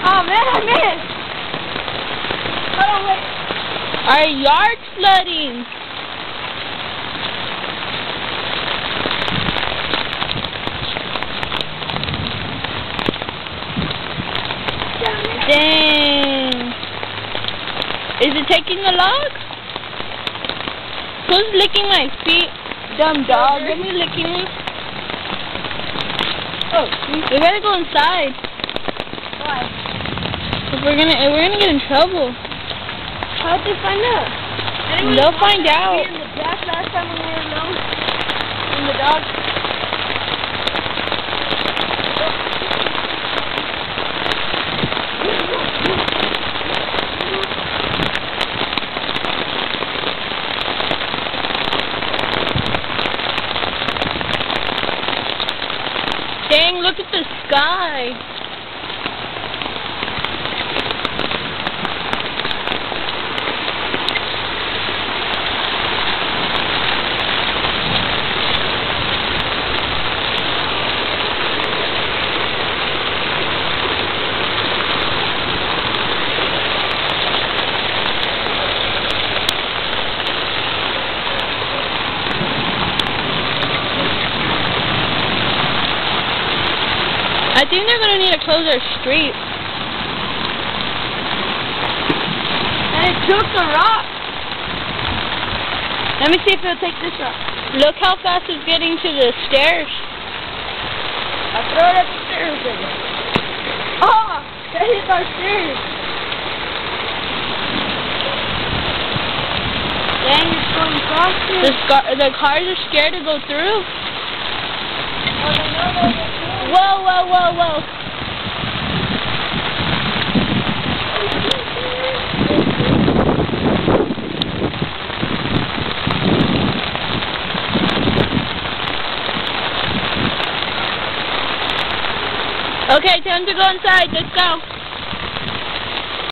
Oh man, I missed! Oh wait. Our yard's flooding. Dang. Is it taking a log? Who's licking my feet? Dumb dog. Let me licking me. Oh, we gotta go inside. Why? We're gonna get in trouble. How'd they find out? They'll find out. In the back last time when we were alone. In the dog. Dang, look at the sky. I think they're going to need to close our street. And it took the rock. Let me see if it'll take this rock. Look how fast it's getting to the stairs. I throw it up the stairs then. Oh! That hit our stairs. Dang, it's going faster. The cars are scared to go through. Oh, they know they're through. Whoa, whoa, whoa, whoa. Okay, time to go inside. Let's go.